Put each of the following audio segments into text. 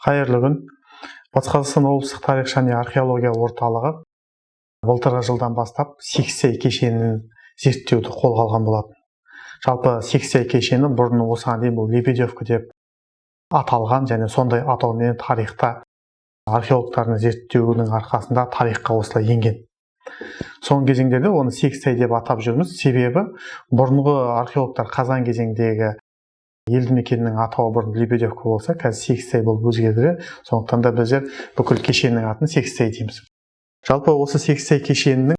Қайырлы күн. Батыс Қазақстан облыстық тарих және археология орталығы былтырғы жылдан бастап Сексей кешенін зерттеуді қолға алған болатын. Жалпы Сексей кешені бұрын осыған дейін бұл Лебедевка деп аталған және сондай атаумен тарихта археологтардың зерттеуінің арқасында тарихқа осылай енген. Соңғы кезеңдерде оны Сексей деп атап жүрміз, себебі бұрынғы археологтар қазан кезеңдегі елді мекеннің атауы бұрын Лебедевка болса, қазір Сексей болып өзгерді. Сондықтан да біздер бүкіл кешеннің атын Сексей дейміз. Жалпы осы Сексей кешенінің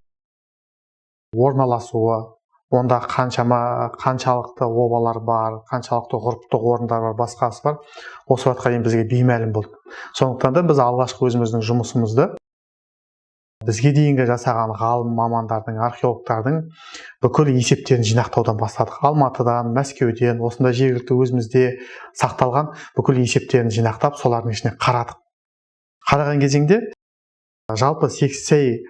орналасуы, онда қаншалықты обалар бар, қаншалықты ғұрыптық орындар бар, басқасы бар, осы уақытқа дейін бізге беймәлім болды. Сондықтан да біз алғашқы өзіміздің жұмысымызды бізге дейінгі жасаған ғалым мамандардың, археологтардың бүкіл есептерін жинақтаудан бастадық. Алматыдан, Мәскеуден, осында жергілікті өзімізде сақталған бүкіл есептерін жинақтап, солардың ішіне қарадық. Қараған кезеңде жалпы Сексей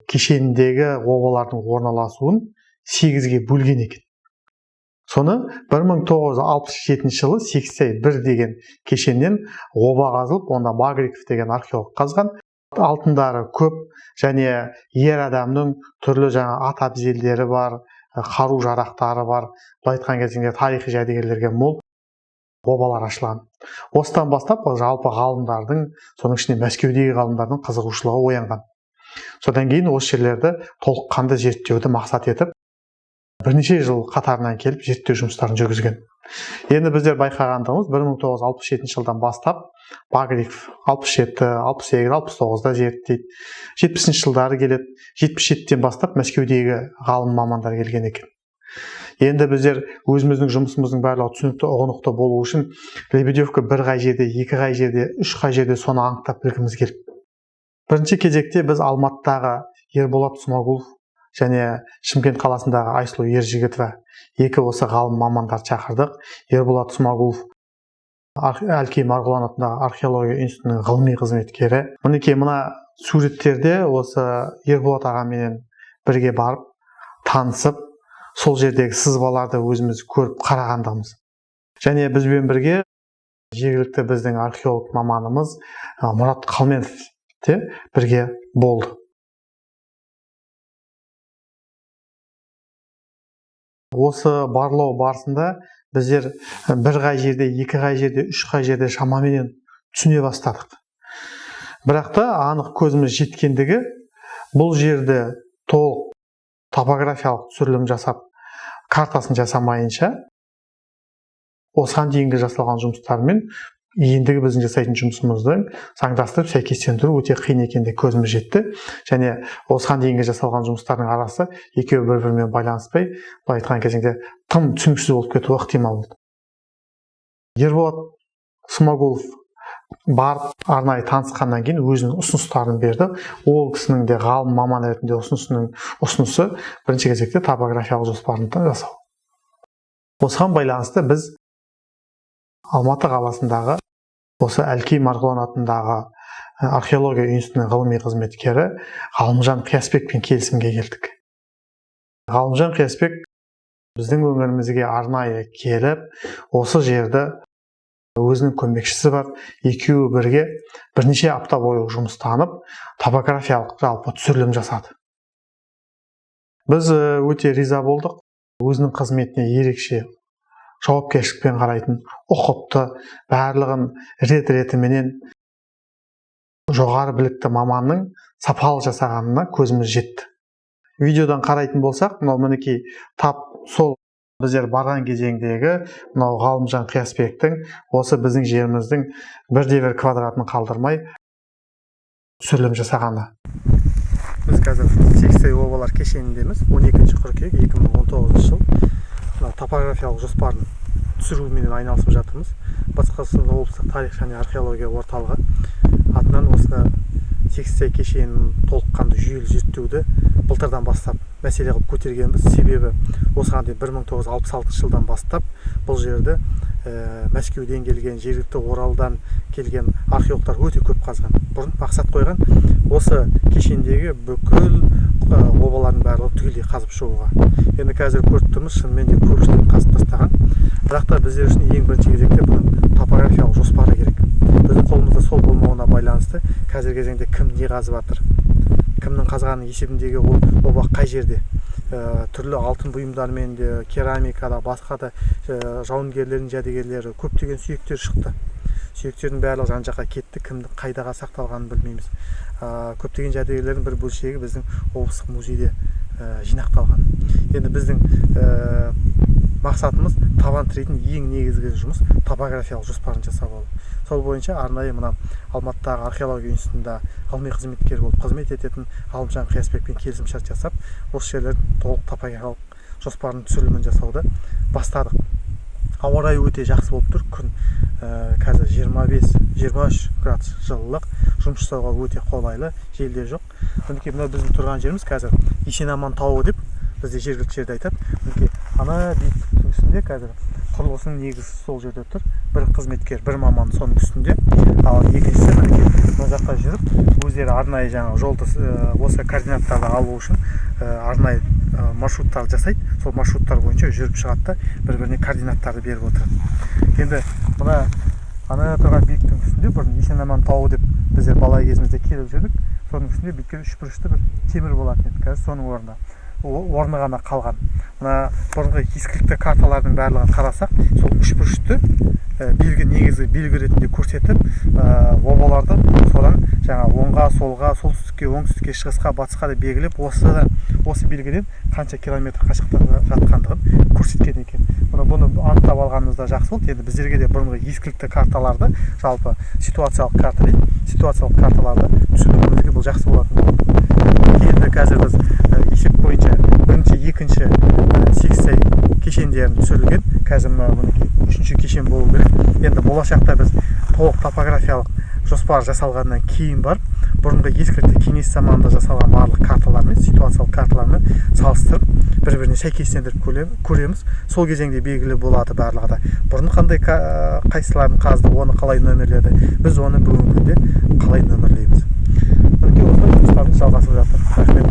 кешеніндегі обалардың орналасуын 8-ге бөлген екен. Соны 1967 жылы Сексей 1 деген кешеннен оба қазылып, онда Багриков деген археолог қазған. Алтындары көп және ер адамның түрлі ат абзелдері бар, қару жарақтары бар. Былай айтқан кезінде тарихи жәдігерлерге мол обалар ашылған. Осыдан бастап жалпы ғалымдардың, соның ішінде Мәскеудегі ғалымдардың қызығушылығы оянған. Содан кейін осы жерлерді толыққанды зерттеуді мақсат етіп, бірнеше жыл қатарынан келіп зерттеу жұмыстарын жүргізген. Енді біздер байқағандығымыз 1967 жылдан бастап Багриков 67, 68, 69-да зерттейді. 70 жылдары келеді. 77-тен бастап Мәскеудегі ғалым мамандар келген екен. Енді біздер өзіміздің жұмысымыздың барлығы түсінікті, ұғынықты болу үшін Лебедевка 1 қай жерде, 2 қай жерде, 3 қай жерде соны анықтап білгіміз келді. Бірінші кезекте біз Алматыдағы Ерболат Смағұлов және Шымкент қаласындағы Айсұлу Ержігітова екі осы ғалым мамандар шақырдық. Ерболат Смағұлов Әлкей Марғұлан атындағы археология институтының ғылыми қызметкері. Мінекей мына суреттерде осы Ерболат ағаменен бірге барып танысып, сол жердегі сызбаларды өзіміз көріп қарағандығымыз. Және бізбен бірге жергілікті біздің археолог маманымыз Мұрат Қалменов те бірге болды. Осы барлау барысында біздер 1 қай жерде, 2 қай жерде, 3 қай жерде шамамен түсіне бастадық. Бірақ та анық көзіміз жеткендігі, бұл жерде толық топографиялық түсірілім жасап, картасын жасамайынша, осыған дейінгі жасалған жұмыстармен ендігі біздің жасайтын жұмысымыздың заңдастырып сәйкестендіру өте қиын екенде көзіміз жетті. Және осыған дейінгі жасалған жұмыстардың арасы екеуі бір-бірімен байланыспай, былай айтқан кезеңде тым түсініксіз болып кетуі ықтимал болды. Ерболат Смағұлов барып арнайы танысқаннан кейін өзінің ұсыныстарын берді. Ол кісінің де ғалым маман ретінде ұсынысы бірінші кезекте топографиялық жоспарын жасау. Осыған байланысты біз Алматы қаласындағы осы Әлкей Марғұлан атындағы археология институтының ғылыми қызметкері Ғалымжан Қиясбекпен келісімге келдік. Ғалымжан Қиясбек біздің өңірімізге арнайы келіп, осы жерді өзінің көмекшісі бар, екеуі бірге бірнеше апта бойы жұмыстанып, топографиялық жалпы түсірілім жасады. Біз өте риза болдық. Өзінің қызметіне ерекше жауапкершілікпен қарайтын, ұқыпты, барлығын рет-ретіменен жоғары білікті маманның сапалы жасағанына көзіміз жетті. Видеодан қарайтын болсақ, мінекей тап сол біздер барған кезеңдегі Ғалымжан Қиясбектің осы біздің жеріміздің 1/1 квадратын қалдырмай түсірілім жасағаны. Біз қазір Сексей обалар кешеніндеміз. 12 қыркүйек 2019 жыл. Топографиялық жоспарын түсірумен айналысып жатырмыз. Батыс Қазақстан облыстық тарих және археология орталығы атынан осы Сексей кешенін толыққанды жүйелі зерттеуді былтырдан бастап мәселе қылып көтергенбіз. Себебі осыған дейін 1966 жылдан бастап бұл жерді Мәскеуден келген, жергілікті Оралдан келген археологтар өте көп қазған. Бұрын мақсат қойған осы кешендегі бүкіл обалардың барлығы түгелдей қазып шығуға. Енді қазір көріп тұрмыз, шынымен де көпшілігін қазып тастаған. Бірақ та біздер үшін ең бірінші кезекте бұның топографиялық жоспары керек. Біз қазіргі кезеңде кім не қазып жатыр, кімнің қазғанының есебіндегі ол оба қай жерде, түрлі алтын бұйымдармен де, керамикада, басқа да жауынгерлердің жәдігерлері, көптеген сүйектер шықты. Сүйектердің барлығы жан жаққа кетті, кімді қайдаға сақталғанын білмейміз. Көптеген жәдігерлердің бір бөлшегі біздің облыстық музейде жинақталған. Енді біздің мақсатымыз табан тірейтін ең негізгі жұмыс топографиялық жоспарын жасау болды. Сол бойынша арнайы мына Алматыдағы археология институтында ғылыми қызметкер болып қызмет ететін Ғалымжан Қиясбекпен келісімшарт жасап, осы жерлердің толық топографиялық жоспарының түсірілімін жасауды бастадық. Ауа райы өте жақсы болып тұр. Күн қазір 25-23 градус жылылық, жұмыс жасауға өте қолайлы, жел де жоқ. Мінекей мына біздің тұрған жеріміз қазір Есенаман тауы деп бізде жергілікті жерде айтады. Мінекей ана биіктіктің үстінде қазір құрылысының негізі сол жерде тұр. Бір қызметкер, бір маман соның үстінде, ал екіншісі мінекей мына жаққа жүріп, өздері арнайы жаңа жолды осы координаттарды алу үшін арнайы маршруттар жасайды. Сол маршруттар бойынша жүріп шығады да бір-біріне координаттарды беріп отырады. Енді мына ана тұрған биіктіктің үстінде бұрын Есенаман тауы деп біздер бала кезімізде келіп жүрдік. Соның үстінде бүйткен үш бұрышты бір темір болатын еді. Қазір соның орны ғана қалған. Мына бұрынғы ескілікті карталардың барлығын қарасақ, сол үш бұрышты белгі, негізгі белгі ретінде көрсетіп, обаларды содан жаңа оңға, солға, солтүстікке, оңтүстікке, шығысқа, батысқа да белгілеп, осы белгіден қанша километр қашықтықта жатқандығын көрсеткен екен. Бұны анықтап алғанымызда жақсы болды. Енді біздерге де бұрынғы ескілікті карталарды, жалпы ситуациялық карта дейді, ситуациялық карталарды түсінуімізге бұл жақсы болатын. Енді қазір біз есеп бойынша бірінші, екінші Сексей кешендерін түсірілген. Қазір мінекей үшінші кешен болу керек. Енді болашақта біз толық топографиялық жоспар жасалғаннан кейін барып, бұрынғы ескілікті кеңес заманында жасалған барлық карталармен, ситуациялық карталармен салыстырып, бір-біріне сәйкестендіріп көреміз. Сол кезеңде белгілі болады барлығы да. Бұрын қандай қайсыларын қазды, оны қалай нөмірледі, біз оны бүгінгі күнде қалай нөмірлейміз. Мінекей осылай жұмыстарымыз жалғасып жатыр. Рахмет.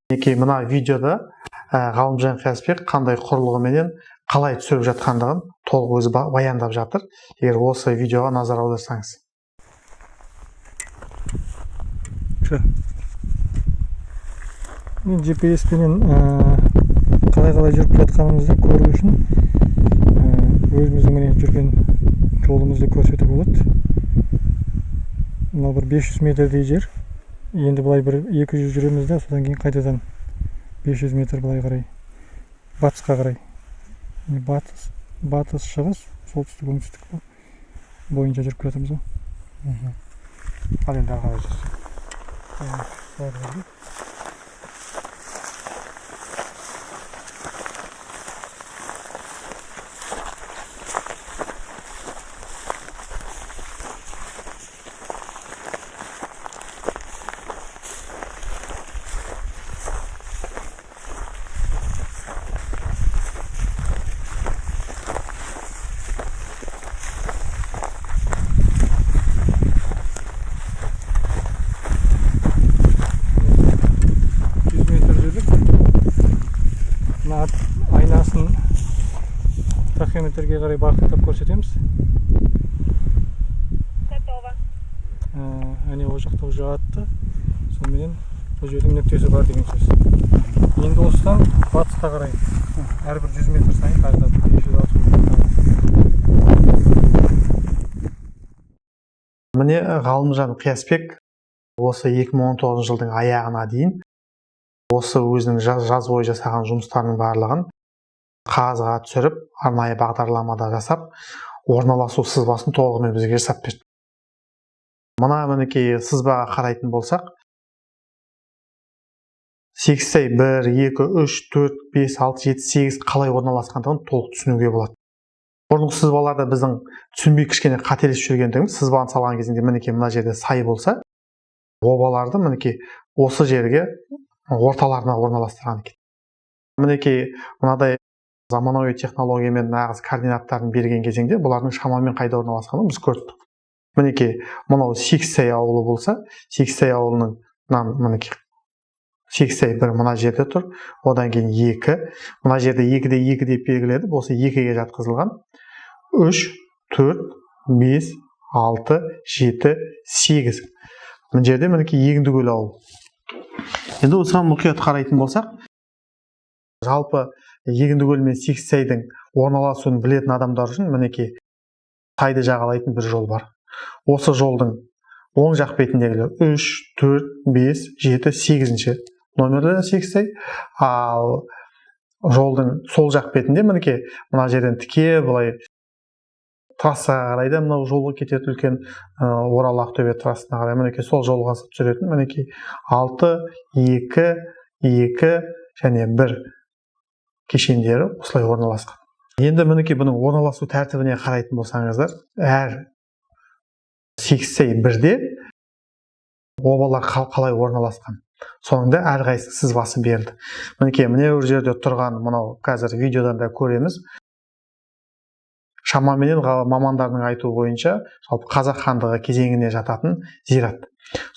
Мінекей мына видеода Ғалымжан Қиясбек қандай құрылғыменен қалай түсіріп жатқандығын толық өзі баяндап жатыр. Егер осы видеоға назар аударсаңыз. Мен GPS-пенен қалай жүріп жатқанымызды көру үшін өзіміздің міне жүрген жолымызды көрсетуге болады. Мына бір 500 метрдей жер. Енді былай бір 200 жүреміз де, содан кейін қайтадан 500 метр былай қарай, батысқа қарай. Батыс, шығыс, солтүстік, оңтүстік бойынша жүріп жатырмыз ғой. Ал енді ағалай жүрсің. Айнасын тахиометрге қарай бағыттап көрсетеміз. Әне ол жақта уже атты. Сонымен бұл жердің нүктесі бар деген сөз. Енді осыдан батысқа қарай әрбір 100 метр сайын тағы 560 метр. Міне Ғалымжан Қиясбек осы 2019 жылдың аяғына дейін осы өзінің жаз бойы жасаған жұмыстарының барлығын қағазға түсіріп, арнайы бағдарламада жасап, орналасу сызбасын толығымен бізге жасап берді. Мына мінекей сызбаға қарайтын болсақ, Сексей 1, 2, 3, 4, 5, 6, 7, 8 қалай орналасқандығын толық түсінуге болады. Бұрынғы сызбаларда біздің түсінбей кішкене қателесіп жүргендігіміз, сызбаны салған кезінде мінекей мына жерде сай болса, обаларды мінекей осы жерге орталарына орналастырған екен. Мінекей мынадай заманауи технологиямен нағыз координаттарын берген кезеңде бұлардың шамамен қайда орналасқанын біз көрдік. Мінекей мынау Сексей ауылы болса, Сексей ауылының мінекей Сексей 1 мына жерде тұр, одан кейін 2, мына жерде 2-де 2 деп белгіледі, осы 2-ге жатқызылған. 3, 4, 5, 6, 7, 8. Мына жерде мінекей Егіндікөл ауылы. Енді осыған мұқият қарайтын болсақ, жалпы Егіндікөл мен Сексайдың орналасуын білетін адамдар үшін мінекей тайды жағалайтын бір жол бар. Осы жолдың оң жақ бетіндегілер 3, 4, 5, 7, 8-ші номерді Сексай, ал жолдың сол жақ бетінде мінекей мына жерден тіке былай трассаға қарай да мынау жолға кетеді, үлкен Орал Ақтөбе трассасына қарай мінекей сол жолға түсіретін мінекей 6, 2, 2 және 1 кешендері осылай орналасқан. Енді мінекей бұның орналасу тәртібіне қарайтын болсаңыздар, әр Сексай 1-де обалар қалай орналасқан. Соңында әрқайсысы сызбасы берілді. Мінекей міне бір жерде тұрған, мынау қазір видеодан да көреміз. Шамамен мамандардың айтуы бойынша, жалпы Қазақ хандығы кезеңіне жататын зират.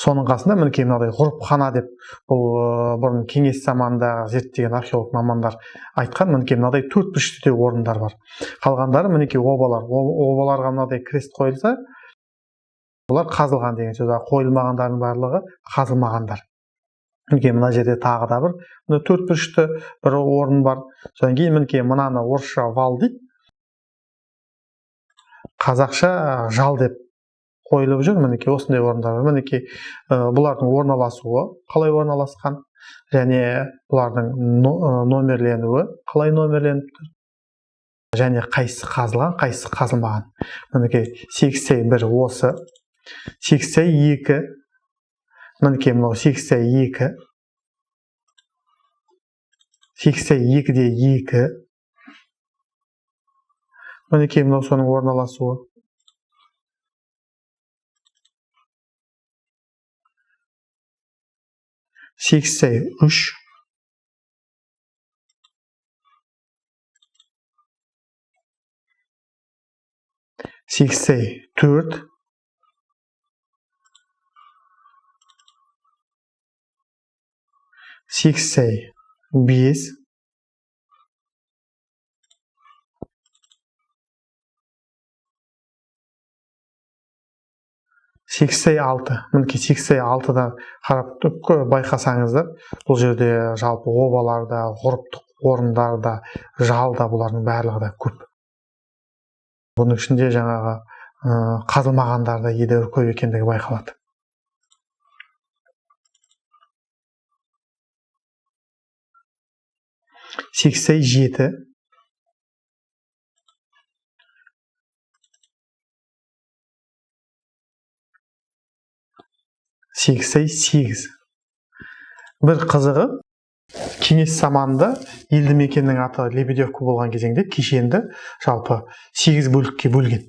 Соның қасында мінекей мынадай ғұрыпхана деп, бұл бұрын кеңес заманында зерттеген археолог мамандар айтқан, мінекей мынадай 4 бұрышты орындар бар. Қалғандары мінекей обалар. Обаларға мынадай крест қойылса, олар қазылған деген сөз. Қойылмағандардың барлығы қазылмағандар. Мінекей мына жерде тағы да бір 4 бұрышты бір орын бар. Содан кейін мінекей мынаны орысша вал дейді. Қазақша жал деп қойылып жүр. Мінекей осындай орындар бар. Мінекей бұлардың орналасуы қалай орналасқан және бұлардың номерленуі қалай номерленіп тұр және қайсысы қазылған, қайсысы қазылмаған. Мінекей Сексай 1 осы, Сексай 2, мінекей мынау Сексай 2, Сексай 2-де 2, мінекей мынау соның орналасуы. Сексай 3, Сексай 4, Сексай 5, Сексай 6. Мінекей Сексай 6-да қарап байқасаңыздар, бұл жерде жалпы обаларда, ғұрыптық орындарда, жалда бұлардың барлығы да көп. Бұның ішінде жаңағы қазылмағандарда едәуір көп екендігі байқалады. Сексай 7, Сексай 8. Бір қызығы, кеңес заманында елді мекеннің аты Лебедевка болған кезеңде кешенді жалпы 8 бөлікке бөлген.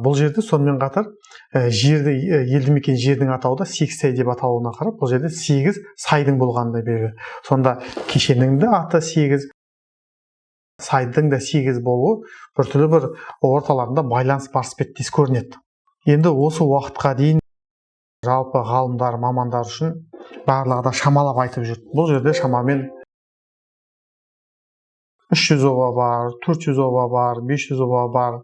Бұл жерде сонымен қатар елді мекен жердің атауы да Сексай деп аталуына қарап, бұл жерде 8 сайдың болғанына белгілі. Сонда кешеннің де аты 8, сайдың да 8 болуы біртүрлі бір орталарында байланыс бар іспеттес көрінеді. Енді осы уақытқа дейін жалпы ғалымдар, мамандар үшін барлығы да шамалап айтып жүр. Бұл жерде шамамен 300 оба бар, 400 оба бар, 500 оба бар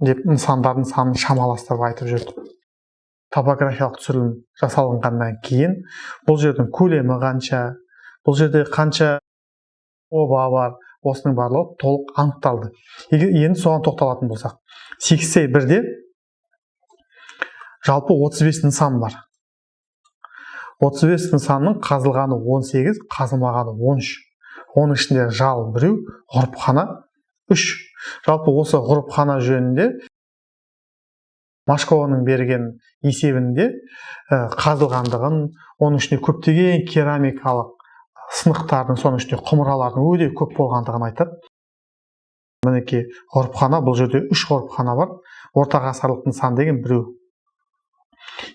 деп нысандардың санын шамаластырып айтып жүр. Топографиялық түсірілім жасалынғаннан кейін бұл жердің көлемі қанша, бұл жерде қанша оба бар, осының барлығы толық анықталды. Енді соған тоқталатын болсақ, Сексай 1-де жалпы 35 нысан бар. 35 нысанның қазылғаны 18, қазылмағаны 13. Оның ішінде жал 1, ғұрыпхана 3. Жалпы осы ғұрыпхана жөнінде Машкованың берген есебінде қазылғандығын, оның ішінде көптеген керамикалық сынықтардың, соның ішінде құмыралардың өте көп болғандығын айтады. Мінекей ғұрыпхана, бұл жерде 3 ғұрыпхана бар. Орта ғасырлық нысан деген біреу.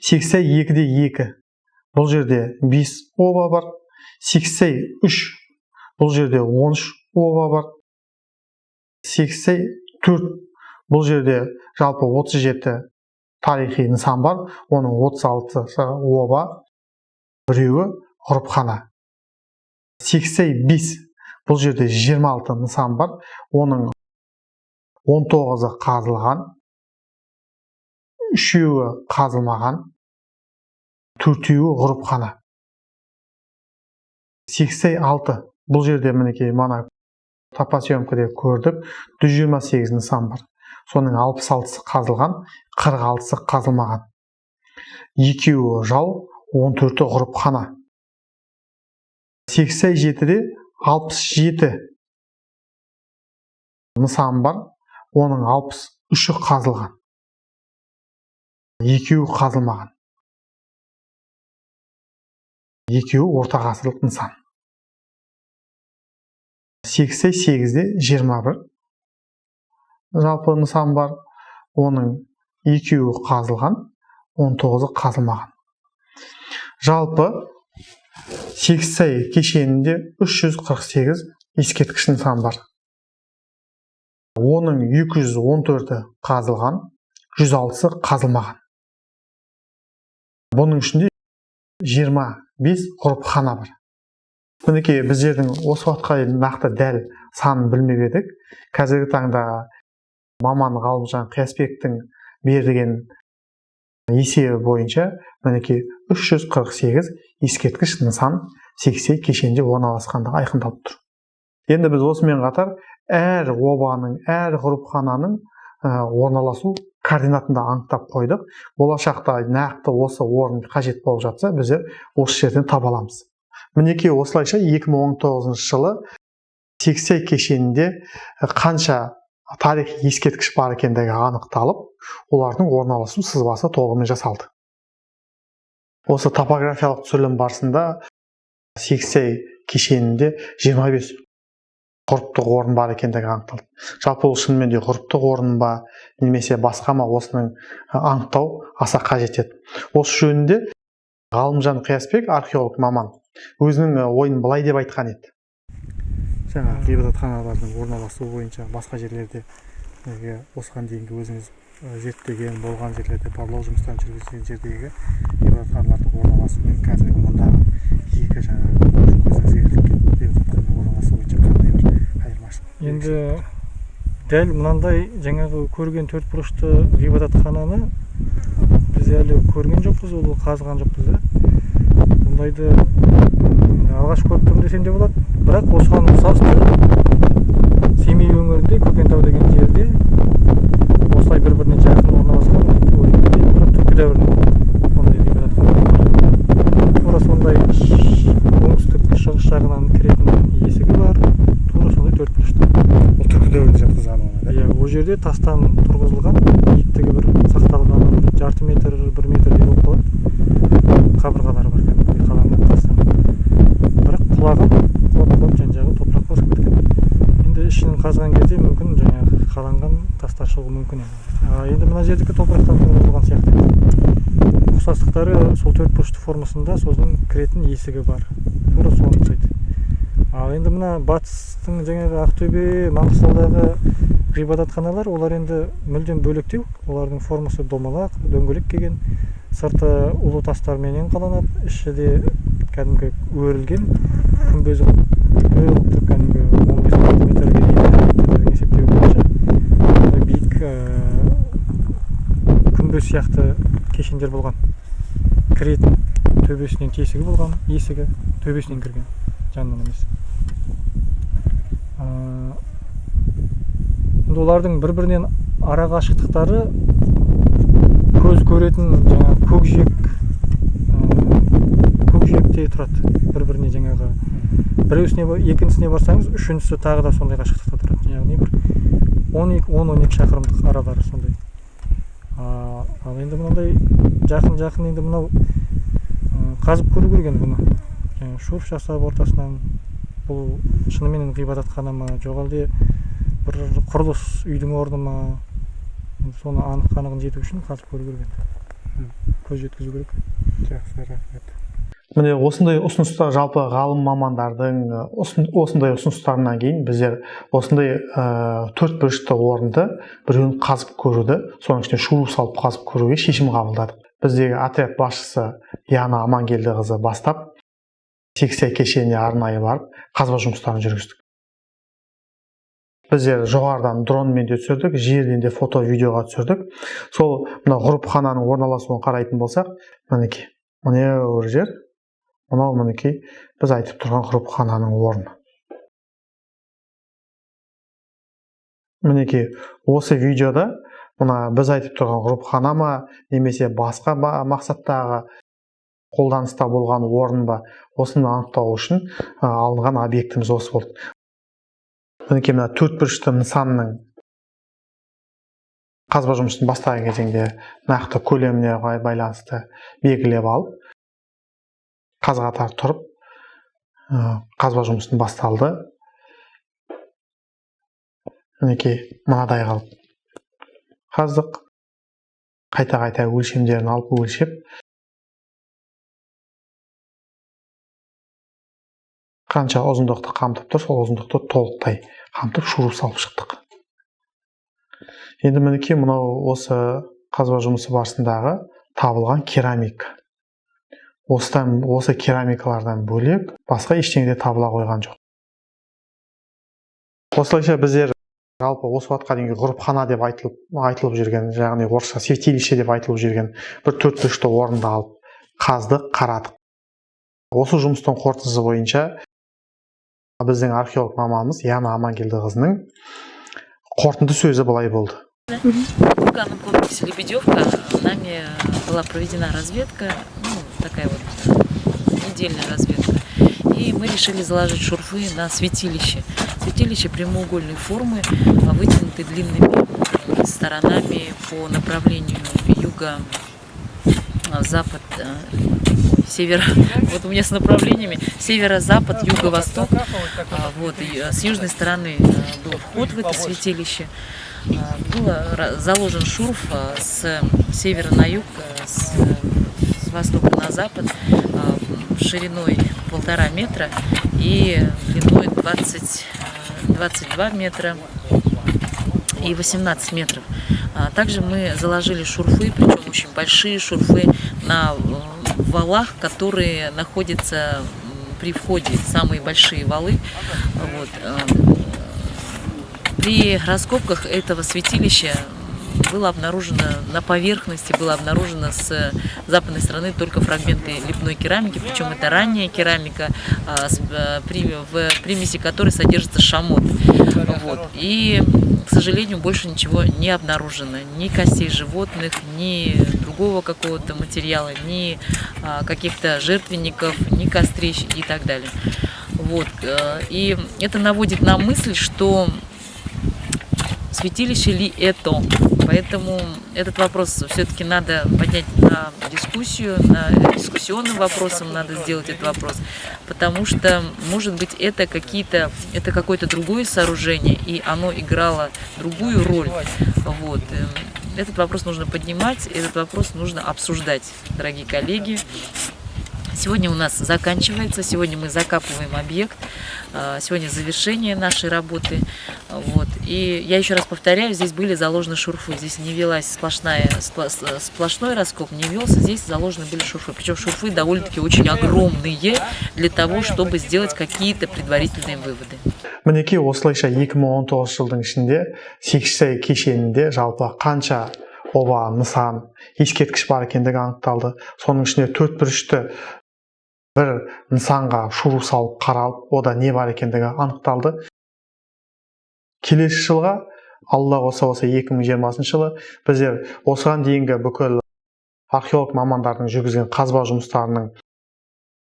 Сексай 2-де 2, бұл жерде 5 оба бар. Сексай 3, бұл жерде 13 оба бар. Сексай 4, бұл жерде жалпы 37 тарихи нысан бар. Оның 36 оба, біреуі ғұрыпхана. Сексай 5, бұл жерде 26 нысан бар. Оның 19-ы қазылған, 3-еуі қазылмаған, 4-еуі ғұрыпхана. Сексей 6. Бұл жерде мінекей мана топосъемкада көрдік, 128 нысан бар. Соның 66-сы қазылған, 46-сы қазылмаған. 2-еуі жал, 14-і ғұрыпхана. 87-де 67 нысан бар, оның 63-і қазылған. 2-еуі қазылмаған. 2-еуі орта ғасырлық нысан. 88-де 21 жалпы нысан бар, оның 2-еуі қазылған, 19-ы қазылмаған. Жалпы Сексей кешенінде 348 ескерткіш нысан бар. Оның 214-і қазылған, 106-сы қазылмаған. Бұның ішінде 25 ғұрыпхана бар. Мінекей біздердің осы уақытқа дейін нақты дәл санын білмеп едік. Қазіргі таңда маман Ғалымжан Қиясбектің берген есебі бойынша мінекей 348 ескерткіш нысан Сексей кешенінде орналасқандығы айқындалып тұр. Енді біз осымен қатар әр обаның, әр ғұрыпхананың орналасу координатында анықтап қойдық. Болашақта нақты осы орын қажет болып жатса, біздер осы жерден таба аламыз. Мінекей осылайша 2019 жылы Сексей кешенінде қанша тарихи ескерткіш бар екендігі анықталып, олардың орналасу сызбасы толығымен жасалды. Осы топографиялық түсірілім барысында Сексей кешенінде 25 ғұрыптық орын бар екендігі анықталды. Жалпы ол шынымен де ғұрыптық орын ба, немесе басқа ма, осының анықтау аса қажет еді. Осы жөнінде Ғалымжан Қиясбек, археолог маман, өзінің ойын былай деп айтқан еді. Жаңа ғибадатханалардың орналасуы бойынша басқа жерлерде осыған дейінгі өзіңіз зерттеген болған жерлерде барлау жұмыстарын жүргізген жердегі ғибадатханалардың орналасуымен қазіргі мұндағы екі жаңа көзіңізге іліккен ғибадатхананың орналасуы бойынша қандай бір айырмашылық? Енді дәл мынандай жаңағы көрген төрт бұрышты ғибадатхананы біз әлі көрген жоқпыз, ол қазған жоқпыз да. Бұндайды алғаш көріп тұрмын десем де болады. Бірақ осыған ұқсас Семей өңірінде Көкентау деген жерде осылай бір-біріне жақын орналасқан түркі дәуірінің ондай ғибадатхана. Тура сондай оңтүстік шығыс жағынан кіретін есігі бар. Тура сондай төрт бұрышты. Ол түркі дәуіріне жатқызған оны. Иә, ол жерде тастан тұрғызылған, биіктігі бір сақталған бір жарты метр, 1 метрдей болып қалады. Қабырғалары бар кәдімгідей қаланған тастан. Бірақ құлап жан-жағы топырақ басып кеткен. Енді ішін қазған кезде мүмкін жаңағы қаланған тастар шығуы мүмкін еді. Енді мына жердегі топырақтан тұрғызылған сияқты. Ұқсастықтары сол төрт бұрышты формасында соның кіретін есігі бар. Тура соны ұқсайды. Ал енді мына батыстың жаңағы Ақтөбе, Маңғыстаудағы ғибадатханалар, олар енді мүлдем бөлектеу. Олардың формасы домалақ, дөңгелек келген, сырты ұлы тастарменен қаланады, іші де кәдімгі өрілген, күмбез қылып тұр, кәдімгі 15 метрге дейін есептеу бойынша биік күмбез сияқты кешендер болған. Кіретін төбесінен тесігі болған, есігі төбесінен кірген, жанынан емес. Олардың бір-бірінен ара қашықтықтары көз көретін жаңағы көкжиекте тұрады. Бір-біріне жаңағы екіншісіне барсаңыз, үшіншісі тағы да сондай қашықтықта тұрады. Яғни бір 10-12 шақырымдық аралары сондай. Ал енді мынандай жақын енді мынау қазып көру керек енді бұны. Шурф жасап ортасынан, бұл шынымен ғибадатхана ма, жоқ әлде бір құрылыс үйдің орны ма, соны анық-қанығын жету үшін қазып көру керек. Көз жеткізу керек. Жақсы, рахмет. Міне осындай ұсыныстар, жалпы ғалым мамандардың осындай ұсыныстарынан кейін біздер осындай төрт бұрышты орынды біреуін қазып көруді, соның ішіне шуру салып қазып көруге шешім қабылдадық. Біздегі отряд басшысы Яна Амангелдіқызы бастап Сексей кешеніне арнайы барып қазба жұмыстарын жүргіздік. біздер жоғарыдан дронмен де түсірдік, жерден де фото видеоға түсірдік. Сол мына ғұрыпхананың орналасуын қарайтын болсақ, мінекей міне бір жер, мынау мінекей біз айтып тұрған ғұрыпхананың орны. Мінекей осы видеода мына біз айтып тұрған ғұрыпхана ма немесе басқа мақсаттағы қолданыста болған орын ба, осыны анықтау үшін алынған объектіміз осы болды. Мінекей мына 4 бұрышты нысанның қазба жұмысын бастаған кезеңде нақты көлеміне байланысты белгілеп алып, қаз-қатар тұрып, қазба жұмысын басталды. Мінекей мынадай қалып қаздық, қайта-қайта өлшемдерін алып өлшеп, қанша ұзындықты қамтып тұр, сол ұзындықты толықтай қамтып шуруп салып шықтық. Енді мінекей мынау осы қазба жұмысы барысындағы табылған керамика. Осы керамикалардан бөлек басқа ештеңе де табыла қойған жоқ. Осылайша біздер жалпы осы уақытқа дейінгі ғұрыпхана деп айтылып жүрген, яғни орысша святилище деп айтылып жүрген бір 4 бұрышты орынды алып қаздық, қарадық. Осы жұмыстың қорытындысы бойынша біздің археолог маманымыз Яна Амангелдіқызының қорытынды сөзі былай болды. В вулканном комплексе Лебедевка нами была проведена разведка, такая вот недельная разведка. И мы решили заложить шурфы на святилище. Святилище прямоугольной формы, вытянуты длинными сторонами по направлению юго-запад, север, вот у меня с направлениями северо-запад, юго-восток. Вот, и с южной стороны был вход в это святилище. Был заложен шурф с севера на юг, с востока на запад, шириной 1,5 метра и длиной 22 метра и 18 метров. Также мы заложили шурфы, причем очень большие шурфы на валах, которые находятся при входе, самые большие валы. Вот. При раскопках этого святилища было обнаружено на поверхности, было обнаружено с западной стороны только фрагменты лепной керамики, причем это ранняя керамика, в примеси которой содержится шамот. Вот. И, к сожалению, больше ничего не обнаружено. Ни костей животных, ни другого какого-то материала, ни каких-то жертвенников, ни кострищ и так далее. Вот. И это наводит на мысль, что святилище ли это? Поэтому этот вопрос все-таки надо поднять на дискуссию, дискуссионным вопросом надо сделать этот вопрос, потому что, может быть, это какое-то другое сооружение, и оно играло другую роль. Вот. Этот вопрос нужно поднимать, этот вопрос нужно обсуждать, дорогие коллеги. Сегодня у нас заканчивается, сегодня мы закапываем объект, сегодня завершение нашей работы. Вот. И я еще раз повторяю, здесь были заложены шурфы, здесь не велась сплошной раскоп, не велся, здесь заложены были шурфы. Причем шурфы довольно-таки очень огромные для того, чтобы сделать какие-то предварительные выводы. Мінекей осылайша 2019 жылдың ішінде Секішсай кешенінде жалпы қанша оба, нысан, ескерткіш бар екендігі анықталды. Соның ішінде 4 бұрышты бір нысанға шуру салып қаралып, ода не бар екендігі анықталды. Келесі жылға, Алла осы 2020 жылы біздер осыған дейінгі бүкіл археолог мамандардың жүргізген қазба жұмыстарының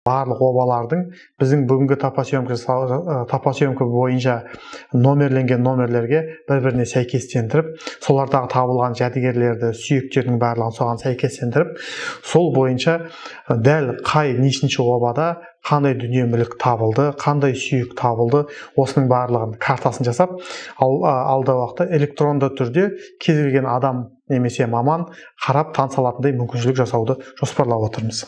барлық обалардың біздің бүгінгі топосъемка бойынша номерленген номерлерге бір-біріне сәйкестендіріп, солардағы табылған жәдігерлерді, сүйектердің барлығын соған сәйкестендіріп, сол бойынша дәл қай нешінші обада қандай дүние мүлік табылды, қандай сүйек табылды, осының барлығын картасын жасап, алдағы уақытта электронды түрде кез келген адам немесе маман қарап таныса алатындай мүмкіншілік жасауды жоспарлап отырмыз.